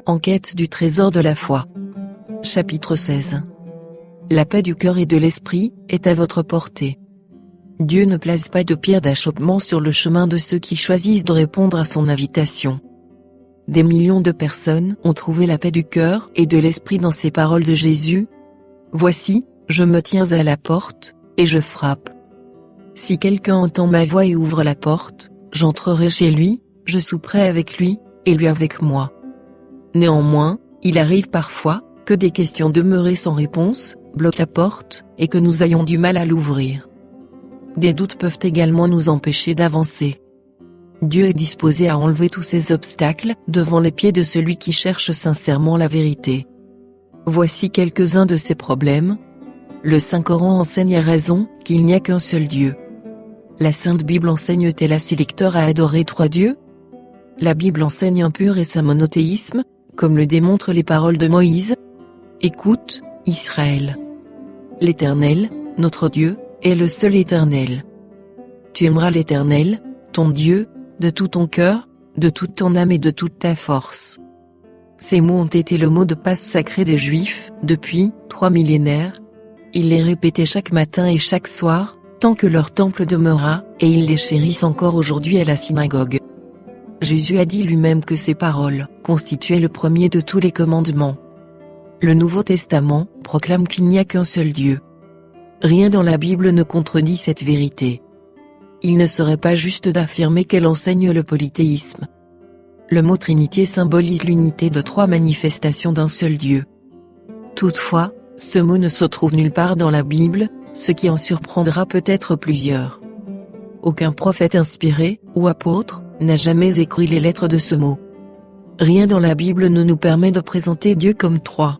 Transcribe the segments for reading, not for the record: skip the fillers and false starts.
En quête du trésor de la foi. Chapitre 16. La paix du cœur et de l'esprit est à votre portée. Dieu ne place pas de pierre d'achoppement sur le chemin de ceux qui choisissent de répondre à son invitation. Des millions de personnes ont trouvé la paix du cœur et de l'esprit dans ces paroles de Jésus. Voici, je me tiens à la porte, et je frappe. Si quelqu'un entend ma voix et ouvre la porte, j'entrerai chez lui, je souperai avec lui, et lui avec moi. Néanmoins, il arrive parfois, que des questions demeurées sans réponse, bloquent la porte, et que nous ayons du mal à l'ouvrir. Des doutes peuvent également nous empêcher d'avancer. Dieu est disposé à enlever tous ces obstacles, devant les pieds de celui qui cherche sincèrement la vérité. Voici quelques-uns de ces problèmes. Le Saint-Coran enseigne à raison, qu'il n'y a qu'un seul Dieu. La Sainte Bible enseigne-t-elle à ses lecteurs à adorer trois dieux? La Bible enseigne un pur et saint monothéisme, comme le démontrent les paroles de Moïse. Écoute, Israël. L'Éternel, notre Dieu, est le seul Éternel. Tu aimeras l'Éternel, ton Dieu, de tout ton cœur, de toute ton âme et de toute ta force. Ces mots ont été le mot de passe sacré des Juifs, depuis 3 millénaires. Ils les répétaient chaque matin et chaque soir, tant que leur temple demeura, et ils les chérissent encore aujourd'hui à la synagogue. Jésus a dit lui-même que ces paroles constituaient le premier de tous les commandements. Le Nouveau Testament proclame qu'il n'y a qu'un seul Dieu. Rien dans la Bible ne contredit cette vérité. Il ne serait pas juste d'affirmer qu'elle enseigne le polythéisme. Le mot Trinité symbolise l'unité de trois manifestations d'un seul Dieu. Toutefois, ce mot ne se trouve nulle part dans la Bible, ce qui en surprendra peut-être plusieurs. Aucun prophète inspiré, ou apôtre, n'a jamais écrit les lettres de ce mot. Rien dans la Bible ne nous permet de présenter Dieu comme trois.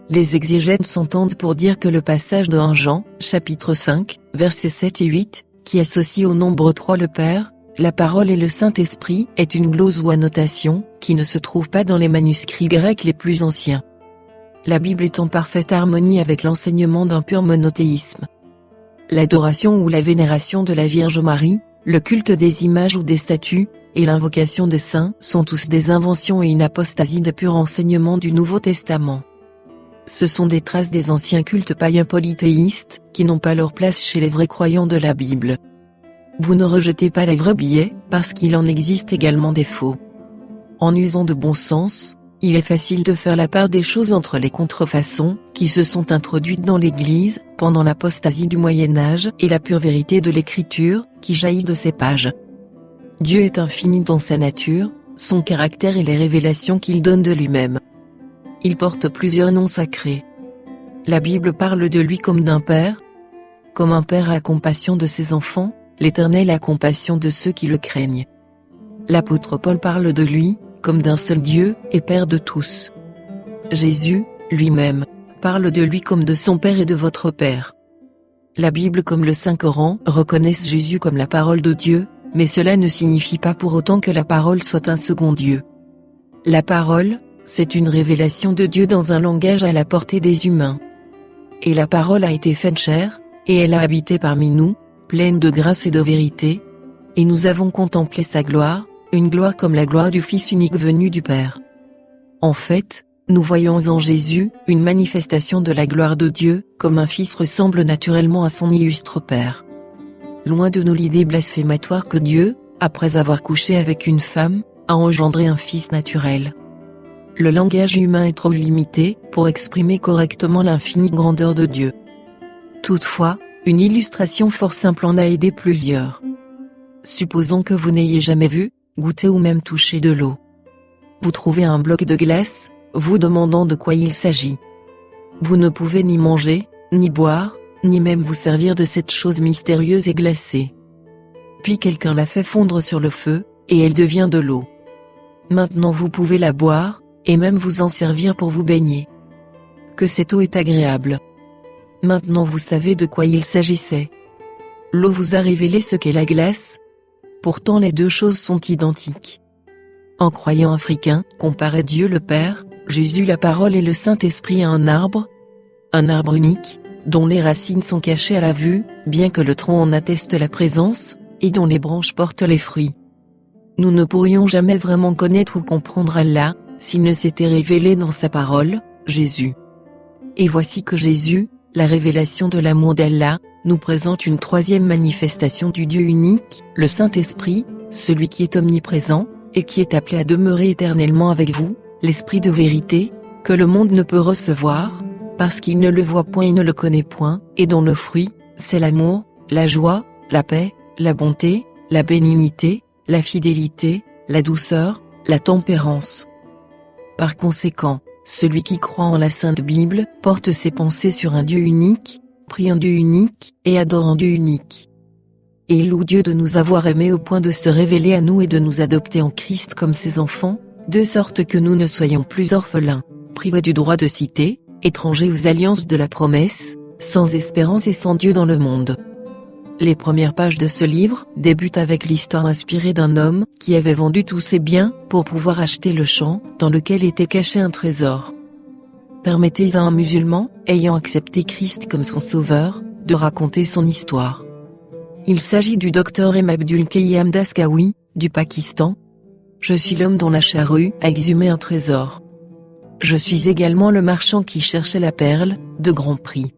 Les exégètes s'entendent pour dire que le passage de 1 Jean, chapitre 5, versets 7 et 8, qui associe au nombre 3 le Père, la Parole et le Saint-Esprit, est une glose ou annotation, qui ne se trouve pas dans les manuscrits grecs les plus anciens. La Bible est en parfaite harmonie avec l'enseignement d'un pur monothéisme. L'adoration ou la vénération de la Vierge Marie, le culte des images ou des statues, et l'invocation des saints sont tous des inventions et une apostasie de pur enseignement du Nouveau Testament. Ce sont des traces des anciens cultes païens polythéistes, qui n'ont pas leur place chez les vrais croyants de la Bible. Vous ne rejetez pas les vrais billets, parce qu'il en existe également des faux. En usant de bon sens, il est facile de faire la part des choses entre les contrefaçons, qui se sont introduites dans l'Église, pendant l'apostasie du Moyen-Âge, et la pure vérité de l'Écriture, qui jaillit de ses pages. Dieu est infini dans sa nature, son caractère et les révélations qu'il donne de lui-même. Il porte plusieurs noms sacrés. La Bible parle de lui comme d'un père. Comme un père a compassion de ses enfants, l'Éternel a compassion de ceux qui le craignent. L'apôtre Paul parle de lui, comme d'un seul Dieu, et Père de tous. Jésus, lui-même, parle de lui comme de son Père et de votre Père. La Bible comme le Saint-Coran reconnaissent Jésus comme la parole de Dieu, mais cela ne signifie pas pour autant que la parole soit un second Dieu. La parole, c'est une révélation de Dieu dans un langage à la portée des humains. Et la parole a été faite chair, et elle a habité parmi nous, pleine de grâce et de vérité, et nous avons contemplé sa gloire, une gloire comme la gloire du Fils unique venu du Père. En fait, nous voyons en Jésus une manifestation de la gloire de Dieu, comme un fils ressemble naturellement à son illustre Père. Loin de nous l'idée blasphématoire que Dieu, après avoir couché avec une femme, a engendré un fils naturel. Le langage humain est trop limité pour exprimer correctement l'infinie grandeur de Dieu. Toutefois, une illustration fort simple en a aidé plusieurs. Supposons que vous n'ayez jamais vu, goûté ou même touché de l'eau. Vous trouvez un bloc de glace, vous demandant de quoi il s'agit. Vous ne pouvez ni manger, ni boire, ni même vous servir de cette chose mystérieuse et glacée. Puis quelqu'un la fait fondre sur le feu, et elle devient de l'eau. Maintenant vous pouvez la boire, et même vous en servir pour vous baigner. Que cette eau est agréable. Maintenant vous savez de quoi il s'agissait. L'eau vous a révélé ce qu'est la glace. Pourtant les deux choses sont identiques. En croyant africain, comparait Dieu le Père, Jésus la parole et le Saint-Esprit à un arbre unique, dont les racines sont cachées à la vue, bien que le tronc en atteste la présence, et dont les branches portent les fruits. Nous ne pourrions jamais vraiment connaître ou comprendre Allah, s'il ne s'était révélé dans sa parole, Jésus. Et voici que Jésus, la révélation de l'amour d'Allah, nous présente une troisième manifestation du Dieu unique, le Saint-Esprit, celui qui est omniprésent, et qui est appelé à demeurer éternellement avec vous, l'Esprit de vérité, que le monde ne peut recevoir, parce qu'il ne le voit point et ne le connaît point, et dont le fruit, c'est l'amour, la joie, la paix, la bonté, la bénignité, la fidélité, la douceur, la tempérance. Par conséquent, celui qui croit en la Sainte Bible porte ses pensées sur un Dieu unique, prie un Dieu unique et adore un Dieu unique. Et il loue Dieu de nous avoir aimés au point de se révéler à nous et de nous adopter en Christ comme ses enfants, de sorte que nous ne soyons plus orphelins, privés du droit de cité, étrangers aux alliances de la promesse, sans espérance et sans Dieu dans le monde. Les premières pages de ce livre débutent avec l'histoire inspirée d'un homme qui avait vendu tous ses biens pour pouvoir acheter le champ dans lequel était caché un trésor. Permettez à un musulman, ayant accepté Christ comme son sauveur, de raconter son histoire. Il s'agit du docteur M. Abdul Qayyam Daskawi, du Pakistan. Je suis l'homme dont la charrue a exhumé un trésor. Je suis également le marchand qui cherchait la perle, de grand prix.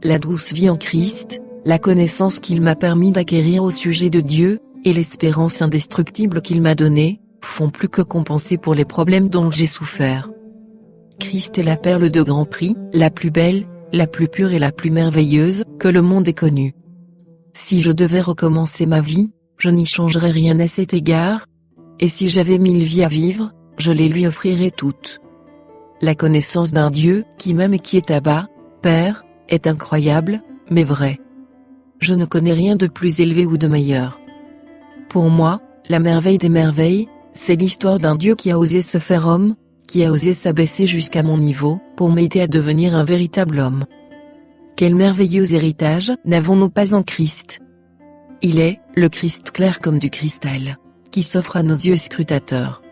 La douce vie en Christ, la connaissance qu'il m'a permis d'acquérir au sujet de Dieu, et l'espérance indestructible qu'il m'a donnée, font plus que compenser pour les problèmes dont j'ai souffert. Christ est la perle de grand prix, la plus belle, la plus pure et la plus merveilleuse que le monde ait connue. Si je devais recommencer ma vie, je n'y changerais rien à cet égard, et si j'avais 1000 vies à vivre, je les lui offrirais toutes. La connaissance d'un Dieu qui m'aime et qui est Abba, Père, est incroyable, mais vrai. Je ne connais rien de plus élevé ou de meilleur. Pour moi, la merveille des merveilles, c'est l'histoire d'un Dieu qui a osé se faire homme, qui a osé s'abaisser jusqu'à mon niveau, pour m'aider à devenir un véritable homme. Quel merveilleux héritage n'avons-nous pas en Christ? Il est, le Christ clair comme du cristal, qui s'offre à nos yeux scrutateurs.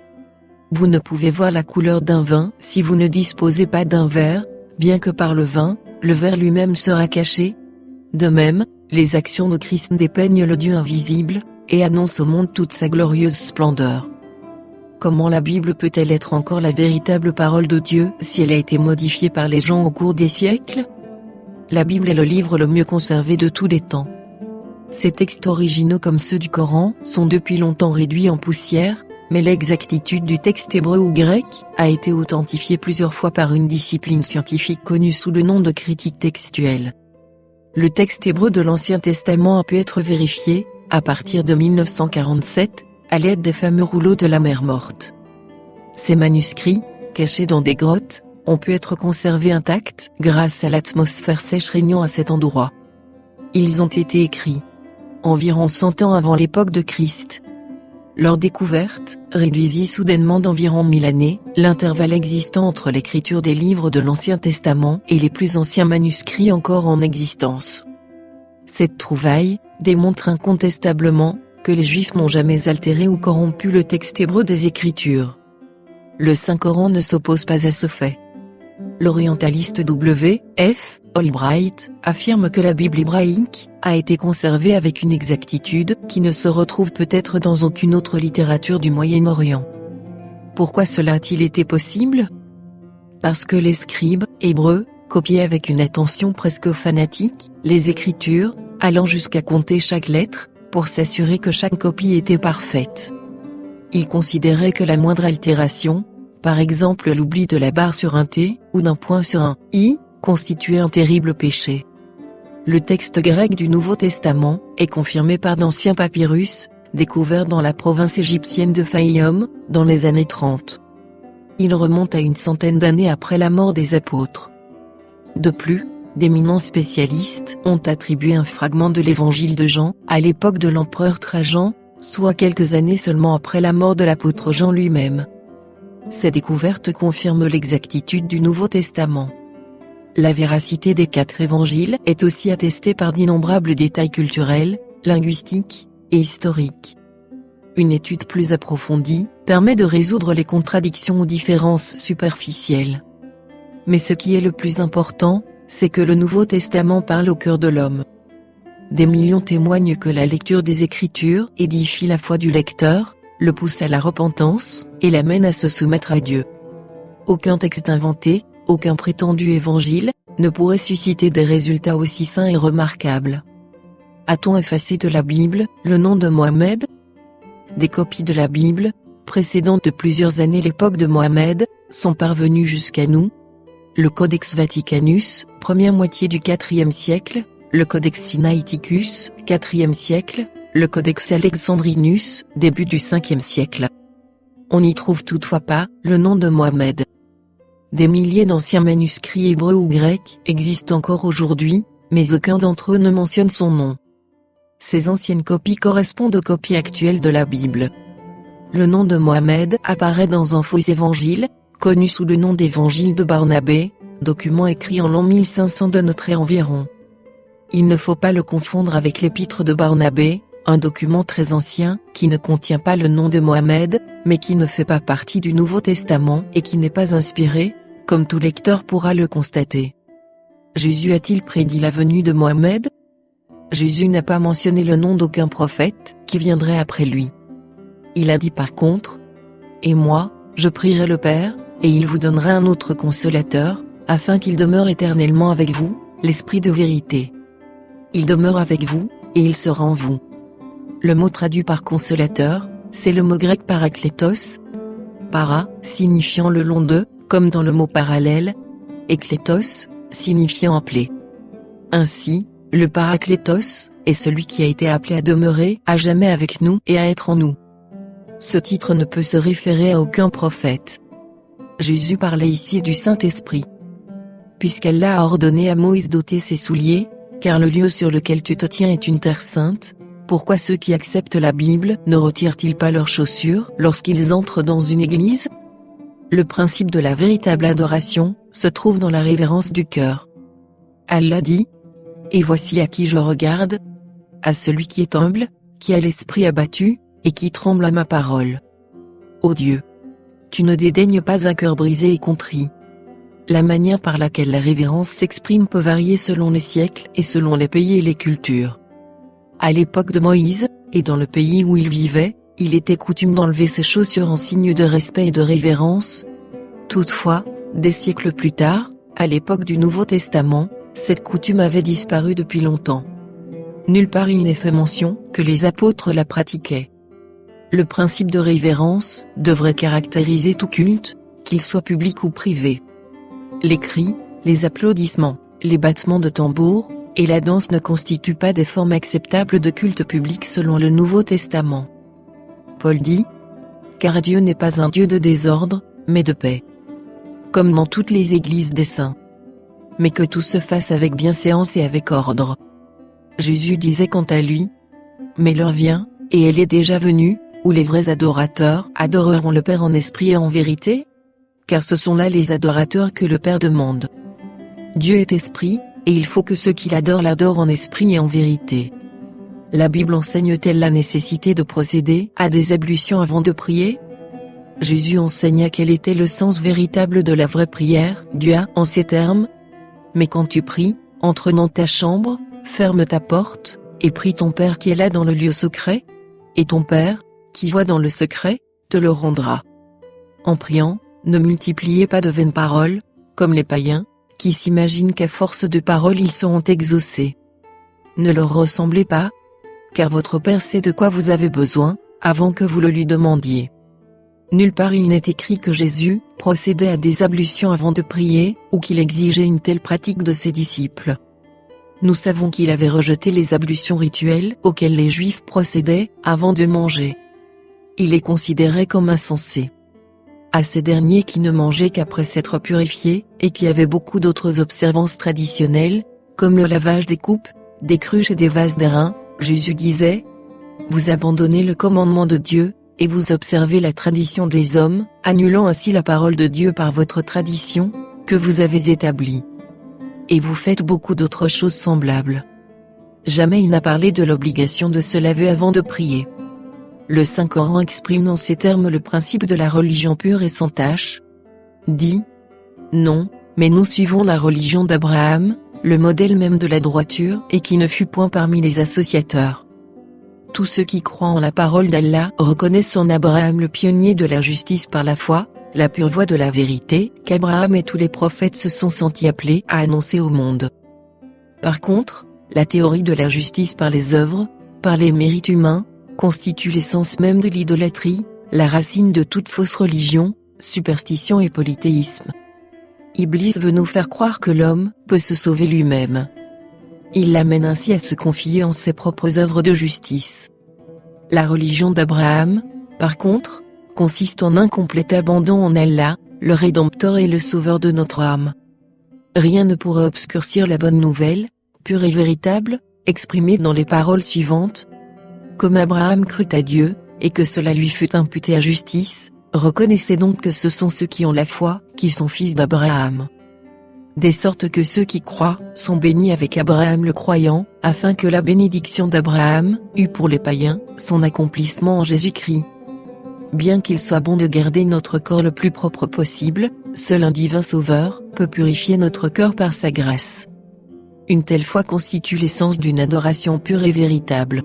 Vous ne pouvez voir la couleur d'un vin si vous ne disposez pas d'un verre, bien que par le vin, le verre lui-même sera caché. De même, les actions de Christ dépeignent le Dieu invisible, et annoncent au monde toute sa glorieuse splendeur. Comment la Bible peut-elle être encore la véritable parole de Dieu si elle a été modifiée par les gens au cours des siècles? La Bible est le livre le mieux conservé de tous les temps. Ces textes originaux comme ceux du Coran sont depuis longtemps réduits en poussière, mais l'exactitude du texte hébreu ou grec a été authentifiée plusieurs fois par une discipline scientifique connue sous le nom de critique textuelle. Le texte hébreu de l'Ancien Testament a pu être vérifié, à partir de 1947, à l'aide des fameux rouleaux de la mer Morte. Ces manuscrits, cachés dans des grottes, ont pu être conservés intacts grâce à l'atmosphère sèche régnant à cet endroit. Ils ont été écrits environ 100 ans avant l'époque de Christ. Leur découverte réduisit soudainement d'environ 1000 années l'intervalle existant entre l'écriture des livres de l'Ancien Testament et les plus anciens manuscrits encore en existence. Cette trouvaille démontre incontestablement que les Juifs n'ont jamais altéré ou corrompu le texte hébreu des Écritures. Le Saint-Coran ne s'oppose pas à ce fait. L'orientaliste W. F. Albright affirme que la Bible hébraïque a été conservée avec une exactitude qui ne se retrouve peut-être dans aucune autre littérature du Moyen-Orient. Pourquoi cela a-t-il été possible? Parce que les scribes hébreux copiaient avec une attention presque fanatique les Écritures, allant jusqu'à compter chaque lettre, pour s'assurer que chaque copie était parfaite. Ils considéraient que la moindre altération, par exemple l'oubli de la barre sur un T, ou d'un point sur un I, constituait un terrible péché. Le texte grec du Nouveau Testament est confirmé par d'anciens papyrus, découverts dans la province égyptienne de Fayoum, dans les années 30. Il remonte à une centaine d'années après la mort des apôtres. De plus, d'éminents spécialistes ont attribué un fragment de l'évangile de Jean à l'époque de l'empereur Trajan, soit quelques années seulement après la mort de l'apôtre Jean lui-même. Ces découvertes confirment l'exactitude du Nouveau Testament. La véracité des 4 évangiles est aussi attestée par d'innombrables détails culturels, linguistiques et historiques. Une étude plus approfondie permet de résoudre les contradictions ou différences superficielles. Mais ce qui est le plus important, c'est que le Nouveau Testament parle au cœur de l'homme. Des millions témoignent que la lecture des Écritures édifie la foi du lecteur, le pousse à la repentance, et l'amène à se soumettre à Dieu. Aucun texte inventé, aucun prétendu évangile, ne pourrait susciter des résultats aussi saints et remarquables. A-t-on effacé de la Bible le nom de Mohammed? Des copies de la Bible, précédant de plusieurs années l'époque de Mohammed, sont parvenues jusqu'à nous. Le Codex Vaticanus, première moitié du IVe siècle, le Codex Sinaiticus, IVe siècle, le Codex Alexandrinus, début du Ve siècle. On n'y trouve toutefois pas le nom de Mohammed. Des milliers d'anciens manuscrits hébreux ou grecs existent encore aujourd'hui, mais aucun d'entre eux ne mentionne son nom. Ces anciennes copies correspondent aux copies actuelles de la Bible. Le nom de Mohammed apparaît dans un faux évangile, connu sous le nom d'Évangile de Barnabé, document écrit en l'an 1500 de notre ère environ. Il ne faut pas le confondre avec l'Épître de Barnabé, un document très ancien, qui ne contient pas le nom de Mohammed, mais qui ne fait pas partie du Nouveau Testament et qui n'est pas inspiré, comme tout lecteur pourra le constater. Jésus a-t-il prédit la venue de Mohammed? Jésus n'a pas mentionné le nom d'aucun prophète qui viendrait après lui. Il a dit par contre, « Et moi, je prierai le Père, et il vous donnera un autre consolateur, afin qu'il demeure éternellement avec vous, l'Esprit de vérité. Il demeure avec vous, et il sera en vous. » Le mot traduit par consolateur, c'est le mot grec paraklétos. Para, signifiant le long de, comme dans le mot parallèle, et klétos, signifiant appelé. Ainsi, le paraklétos est celui qui a été appelé à demeurer à jamais avec nous et à être en nous. Ce titre ne peut se référer à aucun prophète. Jésus parlait ici du Saint-Esprit. Puisqu'Allah a ordonné à Moïse d'ôter ses souliers, car le lieu sur lequel tu te tiens est une terre sainte, pourquoi ceux qui acceptent la Bible ne retirent-ils pas leurs chaussures lorsqu'ils entrent dans une église? Le principe de la véritable adoration se trouve dans la révérence du cœur. Allah dit, « Et voici à qui je regarde, à celui qui est humble, qui a l'esprit abattu, et qui tremble à ma parole. Ô Dieu, tu ne dédaignes pas un cœur brisé et contrit. » La manière par laquelle la révérence s'exprime peut varier selon les siècles et selon les pays et les cultures. À l'époque de Moïse, et dans le pays où il vivait, il était coutume d'enlever ses chaussures en signe de respect et de révérence. Toutefois, des siècles plus tard, à l'époque du Nouveau Testament, cette coutume avait disparu depuis longtemps. Nulle part il n'est fait mention que les apôtres la pratiquaient. Le principe de révérence devrait caractériser tout culte, qu'il soit public ou privé. Les cris, les applaudissements, les battements de tambour, et la danse ne constituent pas des formes acceptables de culte public selon le Nouveau Testament. Paul dit, « Car Dieu n'est pas un Dieu de désordre, mais de paix. » Comme dans toutes les églises des saints. Mais que tout se fasse avec bienséance et avec ordre. Jésus disait quant à lui, « Mais l'heure vient, et elle est déjà venue, où les vrais adorateurs adoreront le Père en esprit et en vérité, car ce sont là les adorateurs que le Père demande. Dieu est esprit, et il faut que ceux qui l'adorent en esprit et en vérité. » La Bible enseigne-t-elle la nécessité de procéder à des ablutions avant de prier? Jésus enseigna quel était le sens véritable de la vraie prière, Dieu en ces termes. « Mais quand tu pries, entre dans ta chambre, ferme ta porte, et prie ton Père qui est là dans le lieu secret, et ton Père, qui voit dans le secret, te le rendra. » En priant, ne multipliez pas de vaines paroles, comme les païens, qui s'imaginent qu'à force de paroles ils seront exaucés. Ne leur ressemblez pas, car votre Père sait de quoi vous avez besoin, avant que vous le lui demandiez. Nulle part il n'est écrit que Jésus procédait à des ablutions avant de prier, ou qu'il exigeait une telle pratique de ses disciples. Nous savons qu'il avait rejeté les ablutions rituelles auxquelles les Juifs procédaient avant de manger. Il les considérait comme insensés. À ces derniers qui ne mangeaient qu'après s'être purifiés, et qui avaient beaucoup d'autres observances traditionnelles, comme le lavage des coupes, des cruches et des vases d'airain, Jésus disait, « Vous abandonnez le commandement de Dieu, et vous observez la tradition des hommes, annulant ainsi la parole de Dieu par votre tradition, que vous avez établie. Et vous faites beaucoup d'autres choses semblables. » Jamais il n'a parlé de l'obligation de se laver avant de prier. Le Saint-Coran exprime en ces termes le principe de la religion pure et sans tache. Dit, « Non, mais nous suivons la religion d'Abraham, le modèle même de la droiture et qui ne fut point parmi les associateurs. » Tous ceux qui croient en la parole d'Allah reconnaissent en Abraham le pionnier de la justice par la foi, la pure voie de la vérité, qu'Abraham et tous les prophètes se sont sentis appelés à annoncer au monde. Par contre, la théorie de la justice par les œuvres, par les mérites humains, constitue l'essence même de l'idolâtrie, la racine de toute fausse religion, superstition et polythéisme. Iblis veut nous faire croire que l'homme peut se sauver lui-même. Il l'amène ainsi à se confier en ses propres œuvres de justice. La religion d'Abraham, par contre, consiste en un complet abandon en Allah, le Rédempteur et le Sauveur de notre âme. Rien ne pourra obscurcir la bonne nouvelle, pure et véritable, exprimée dans les paroles suivantes. Comme Abraham crut à Dieu, et que cela lui fut imputé à justice, reconnaissez donc que ce sont ceux qui ont la foi, qui sont fils d'Abraham. De sorte que ceux qui croient, sont bénis avec Abraham le croyant, afin que la bénédiction d'Abraham, eût pour les païens, son accomplissement en Jésus-Christ. Bien qu'il soit bon de garder notre corps le plus propre possible, seul un divin Sauveur peut purifier notre cœur par sa grâce. Une telle foi constitue l'essence d'une adoration pure et véritable.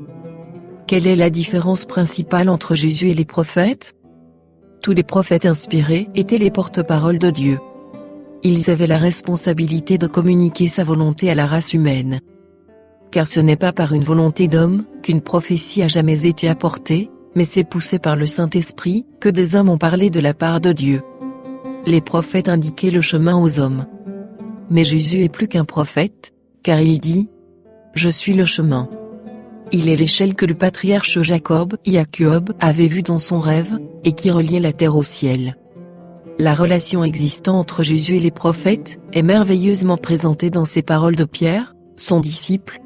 Quelle est la différence principale entre Jésus et les prophètes ? Tous les prophètes inspirés étaient les porte-paroles de Dieu. Ils avaient la responsabilité de communiquer sa volonté à la race humaine. Car ce n'est pas par une volonté d'homme qu'une prophétie a jamais été apportée, mais c'est poussé par le Saint-Esprit que des hommes ont parlé de la part de Dieu. Les prophètes indiquaient le chemin aux hommes. Mais Jésus est plus qu'un prophète, car il dit « Je suis le chemin ». Il est l'échelle que le patriarche Jacob avait vue dans son rêve, et qui reliait la terre au ciel. La relation existant entre Jésus et les prophètes est merveilleusement présentée dans ces paroles de Pierre, son disciple.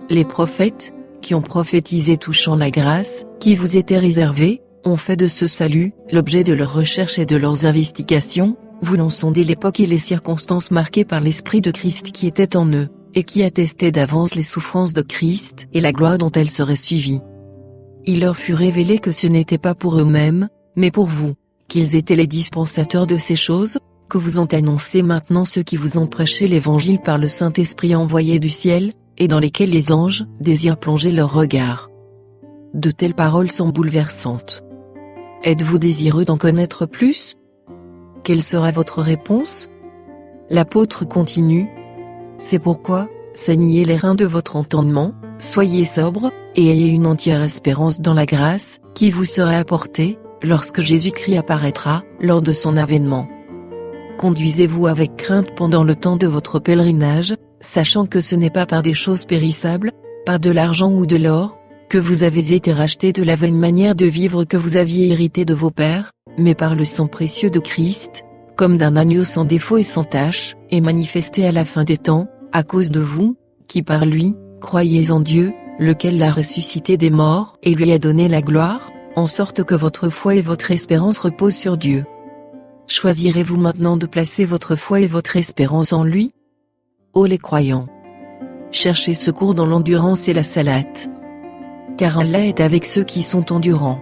Les prophètes, qui ont prophétisé touchant la grâce, qui vous était réservée, ont fait de ce salut l'objet de leurs recherches et de leurs investigations, voulant sonder l'époque et les circonstances marquées par l'Esprit de Christ qui était en eux, et qui attestait d'avance les souffrances de Christ et la gloire dont elles seraient suivies. Il leur fut révélé que ce n'était pas pour eux-mêmes, mais pour vous, qu'ils étaient les dispensateurs de ces choses, que vous ont annoncé maintenant ceux qui vous ont prêché l'Évangile par le Saint-Esprit envoyé du ciel, et dans lesquels les anges désirent plonger leur regard. De telles paroles sont bouleversantes. Êtes-vous désireux d'en connaître plus ? Quelle sera votre réponse ? L'apôtre continue. C'est pourquoi, saignez les reins de votre entendement, soyez sobres, et ayez une entière espérance dans la grâce, qui vous sera apportée, lorsque Jésus-Christ apparaîtra, lors de son avènement. Conduisez-vous avec crainte pendant le temps de votre pèlerinage, sachant que ce n'est pas par des choses périssables, par de l'argent ou de l'or, que vous avez été rachetés de la vaine manière de vivre que vous aviez hérité de vos pères, mais par le sang précieux de Christ, comme d'un agneau sans défaut et sans tache, et manifesté à la fin des temps, à cause de vous, qui par lui, croyez en Dieu, lequel l'a ressuscité des morts et lui a donné la gloire, en sorte que votre foi et votre espérance reposent sur Dieu. Choisirez-vous maintenant de placer votre foi et votre espérance en lui ? Ô les croyants! Cherchez secours dans l'endurance et la salate. Car Allah est avec ceux qui sont endurants.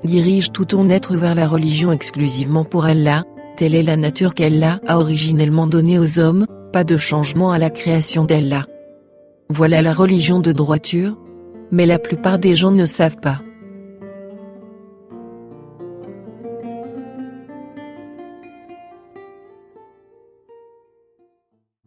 Dirige tout ton être vers la religion exclusivement pour Allah, telle est la nature qu'Allah a originellement donnée aux hommes, pas de changement à la création d'Allah. Voilà la religion de droiture, mais la plupart des gens ne savent pas.